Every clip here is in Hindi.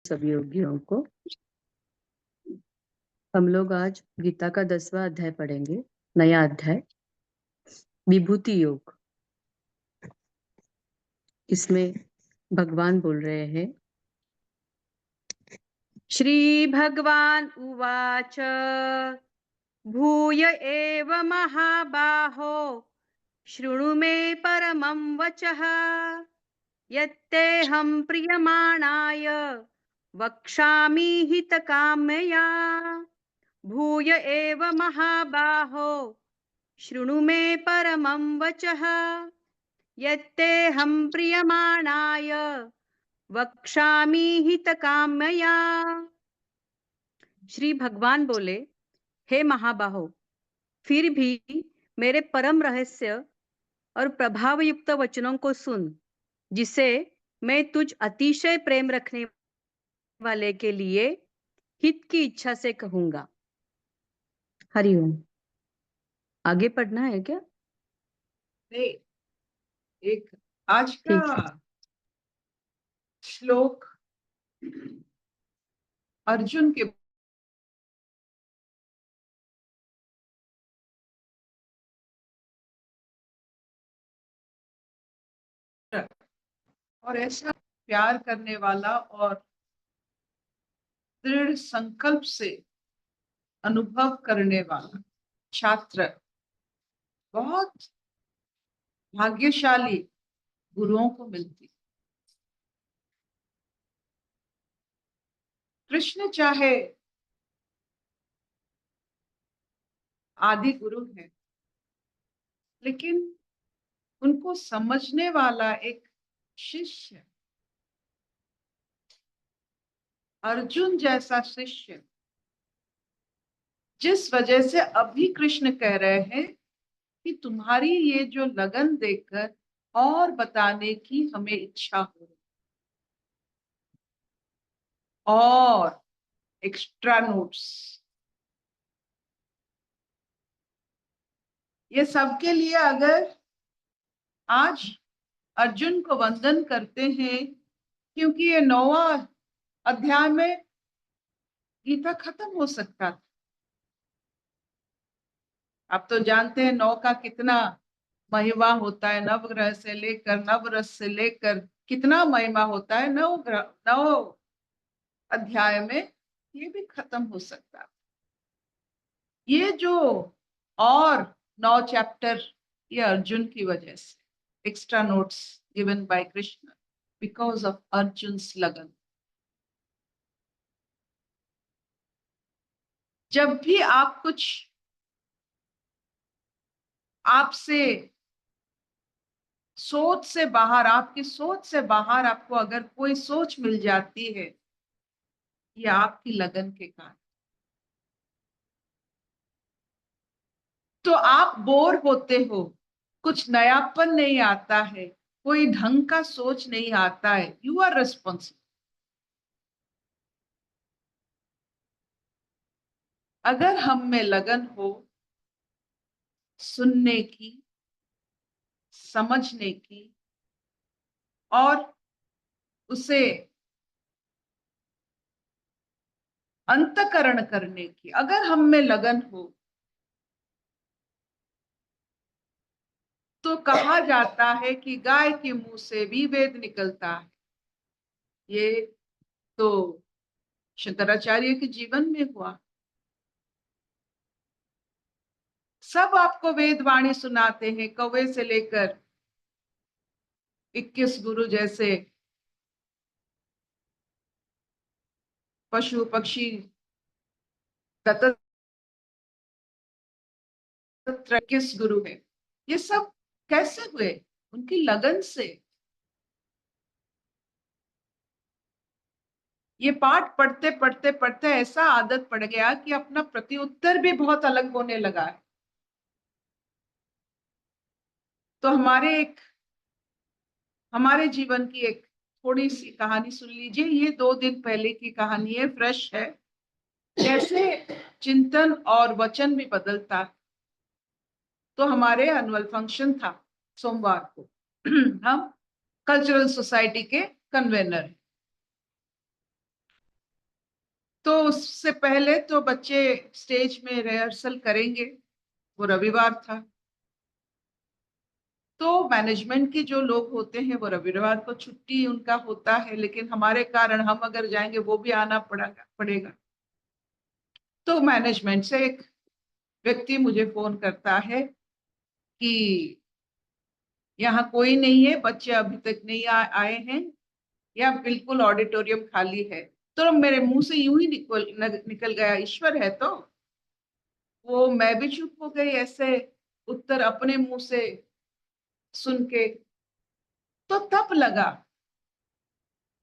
सभी योगियों को। हम लोग आज गीता का 10वां अध्याय पढ़ेंगे। नया अध्याय विभूति योग। इसमें भगवान बोल रहे हैं, श्री भगवान उवाच भूय एव महाबाहो शृणु मे परमं वचः यत्तेऽहं प्रीयमाणाय वक्ष्यामि हितकाम्यया। भूय एव महाबाहो शृणु मे परमं वचः यत्तेऽहं प्रीयमाणाय वक्ष्यामि हितकाम्यया। श्री भगवान बोले, हे महाबाहो, फिर भी मेरे परम रहस्य और प्रभावयुक्त वचनों को सुन, जिसे मैं तुझ अतिशय प्रेम रखने वाले के लिए हित की इच्छा से कहूंगा। हरिओम। आगे पढ़ना है क्या? नहीं, एक आज का ठीक है। श्लोक अर्जुन के और ऐसा प्यार करने वाला और दृढ़ संकल्प से अनुभव करने वाला छात्र बहुत भाग्यशाली गुरुओं को मिलती। कृष्ण चाहे आदि गुरु है, लेकिन उनको समझने वाला एक शिष्य, अर्जुन जैसा शिष्य, जिस वजह से अभी कृष्ण कह रहे हैं कि तुम्हारी ये जो लगन देखकर और बताने की हमें इच्छा हो, और एक्स्ट्रा नोट्स, ये सबके लिए अगर आज अर्जुन को वंदन करते हैं, क्योंकि ये 9वां अध्याय में गीता खत्म हो सकता था। आप तो जानते हैं 9 का कितना महिमा होता है, नवग्रह से लेकर नवरस से लेकर कितना महिमा होता है। 9 अध्याय में ये भी खत्म हो सकता। ये जो और 9 चैप्टर, ये अर्जुन की वजह से extra notes given by Krishna because of Arjun's लगन। जब भी आप कुछ आपसे सोच से बाहर, आपकी सोच से बाहर आपको अगर कोई सोच मिल जाती है, ये आपकी लगन के कारण। तो आप बोर होते हो, कुछ नयापन नहीं आता है, कोई ढंग का सोच नहीं आता है, यू आर रिस्पॉन्सिबल। अगर हम में लगन हो सुनने की, समझने की और उसे अंतःकरण करने की, अगर हम में लगन हो, तो कहा जाता है कि गाय के मुंह से भी वेद निकलता है। ये तो शंकराचार्य के जीवन में हुआ। सब आपको वेद वाणी सुनाते हैं, कौवे से लेकर 21 गुरु जैसे पशु पक्षी दत्तक 21 गुरु है। ये सब कैसे हुए? उनकी लगन से। ये पाठ पढ़ते पढ़ते पढ़ते ऐसा आदत पड़ गया कि अपना प्रत्युत्तर भी बहुत अलग होने लगा है। तो हमारे जीवन की एक थोड़ी सी कहानी सुन लीजिए। ये 2 दिन पहले की कहानी है, फ्रेश है। कैसे चिंतन और वचन भी बदलता है। तो हमारे एनुअल फंक्शन था सोमवार को। हम कल्चरल सोसाइटी के कन्वेनर। तो उससे पहले तो बच्चे स्टेज में रिहर्सल करेंगे। वो रविवार था, तो मैनेजमेंट के जो लोग होते हैं वो रविवार को छुट्टी उनका होता है, लेकिन हमारे कारण हम अगर जाएंगे वो भी आना पड़ेगा। तो मैनेजमेंट से एक व्यक्ति मुझे फोन करता है कि यहाँ कोई नहीं है, बच्चे अभी तक नहीं आए हैं, या बिल्कुल ऑडिटोरियम खाली है। तो मेरे मुंह से यूं ही निकल गया, ईश्वर है तो। वो मैं भी चुप हो गई, ऐसे उत्तर अपने मुंह से सुन के। तो तब लगा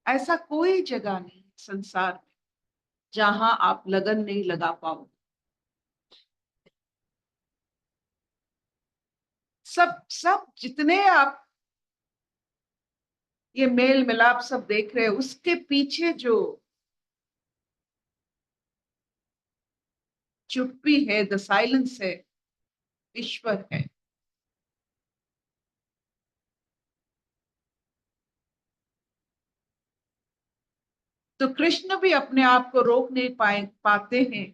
ऐसा कोई जगह नहीं संसार में जहां आप लगन नहीं लगा पाओ। सब सब जितने आप ये मेल मिलाप सब देख रहे हैं, उसके पीछे जो चुप्पी है, द साइलेंस है, ईश्वर है। तो कृष्ण भी अपने आप को रोक नहीं पाते हैं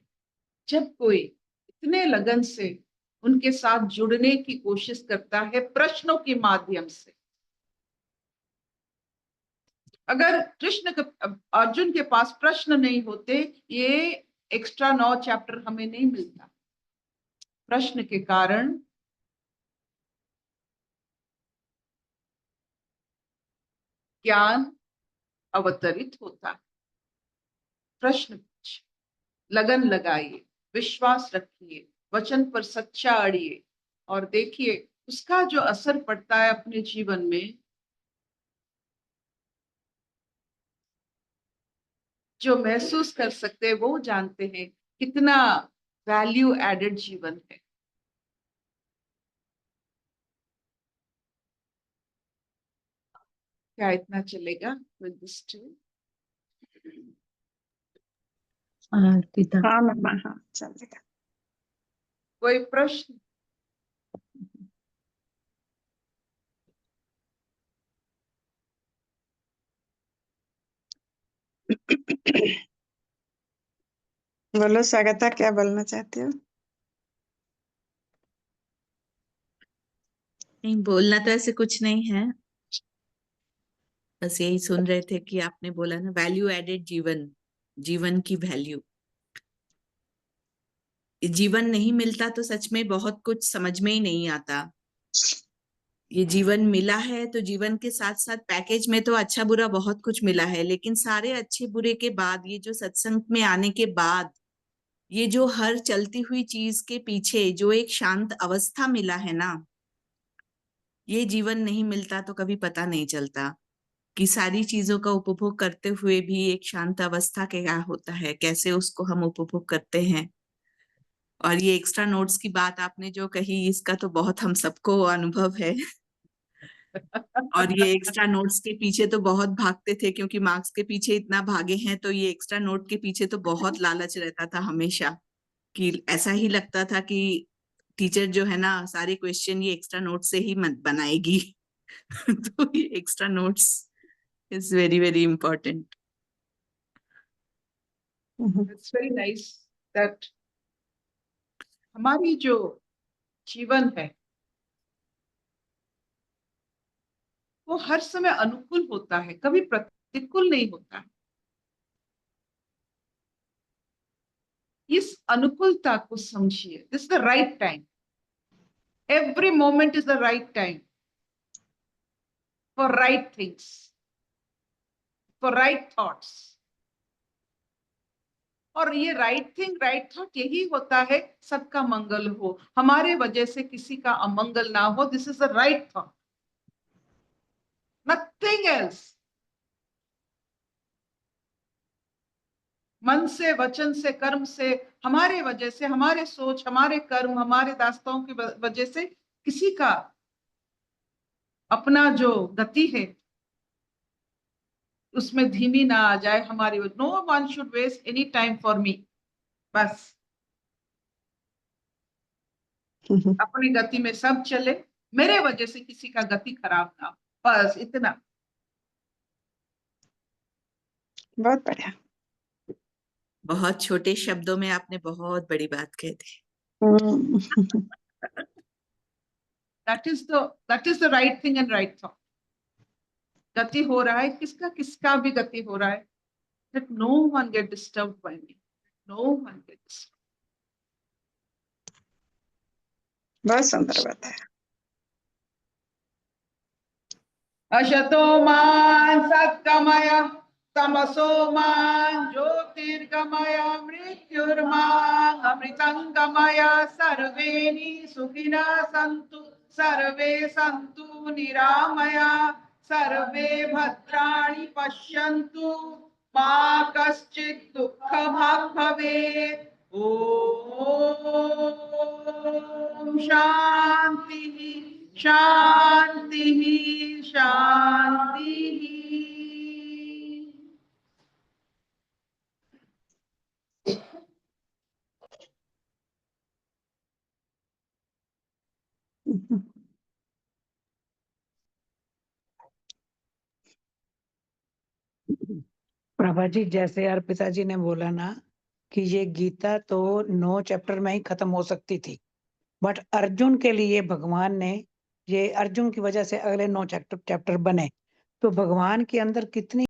जब कोई इतने लगन से उनके साथ जुड़ने की कोशिश करता है प्रश्नों के माध्यम से। अगर अर्जुन के पास प्रश्न नहीं होते, ये एक्स्ट्रा 9 चैप्टर हमें नहीं मिलता। प्रश्न के कारण ज्ञान अवतरित होता है। प्रश्न पूछिए, लगन लगाइए, विश्वास रखिए, वचन पर सच्चा अड़िए, और देखिए उसका जो असर पड़ता है अपने जीवन में। जो महसूस कर सकते हैं वो जानते हैं कितना वैल्यू एडेड जीवन है। क्या इतना चलेगा with this too? पिता हाँ मम्मा, हाँ चलेगा। कोई प्रश्न? बोलो स्वागता, क्या बोलना चाहती हो? नहीं, बोलना तो ऐसे कुछ नहीं है, बस यही सुन रहे थे कि आपने बोला ना वैल्यू एडेड जीवन, जीवन की वैल्यू। जीवन नहीं मिलता तो सच में बहुत कुछ समझ में ही नहीं आता। ये जीवन मिला है तो जीवन के साथ साथ पैकेज में तो अच्छा बुरा बहुत कुछ मिला है, लेकिन सारे अच्छे बुरे के बाद ये जो सत्संग में आने के बाद ये जो हर चलती हुई चीज के पीछे जो एक शांत अवस्था मिला है ना, ये जीवन नहीं मिलता तो कभी पता नहीं चलता कि सारी चीजों का उपभोग करते हुए भी एक शांत अवस्था क्या होता है, कैसे उसको हम उपभोग करते हैं। और ये एक्स्ट्रा नोट्स की बात आपने जो कही, इसका तो बहुत हम सबको अनुभव है। और ये एक्स्ट्रा नोट्स के पीछे तो बहुत भागते थे, क्योंकि मार्क्स के पीछे इतना भागे हैं, तो ये एक्स्ट्रा नोट के पीछे तो बहुत लालच रहता था हमेशा, कि ऐसा ही लगता था कि टीचर जो है ना सारे क्वेश्चन ये एक्स्ट्रा नोट से ही मत बनाएगी। तो ये extra notes is very very important. It's very nice that हमारी जो जीवन है वो हर समय अनुकूल होता है, कभी प्रतिकूल नहीं होता है। इस अनुकूलता को समझिए। This is the right time, every moment is the right time for right things, for right thoughts. और ये राइट थिंग, राइट थॉट यही होता है सबका मंगल हो, हमारे वजह से किसी का अमंगल ना हो। This is the right thought, nothing else. मन से, वचन से, कर्म से, हमारे वजह से, हमारे सोच, हमारे कर्म, हमारे दास्ताओं की वजह से किसी का अपना जो गति है उसमें धीमी ना आ जाए हमारी। No one should waste any time for me. बस अपनी गति में सब चले, मेरे वजह से किसी का गति खराब ना हो, बस इतना। बहुत बढ़िया। बहुत छोटे शब्दों में आपने बहुत बड़ी बात कह दी। That is the right thing and right thought. गति हो रहा है, किसका भी गति हो रहा है, that no one get disturbed by me, no one get disturbed. बहुत सुंदर बताया। अशतो मा सत्कमय तमसो मा ज्योतिर्गमय मृत्युर्मा अमृतंगमय सर्वेणि सुखिनः सन्तु सर्वे सन्तु निरामया सर्वे भद्राणि पश्यन्तु मा कश्चित् दुःखभाग् भवेत्। ओम शांति शांति शांति। प्रभा जी, जैसे अर्पिता जी ने बोला ना कि ये गीता तो 9 चैप्टर में ही खत्म हो सकती थी, बट अर्जुन के लिए भगवान ने ये अर्जुन की वजह से अगले 9 चैप्टर बने। तो भगवान के अंदर कितनी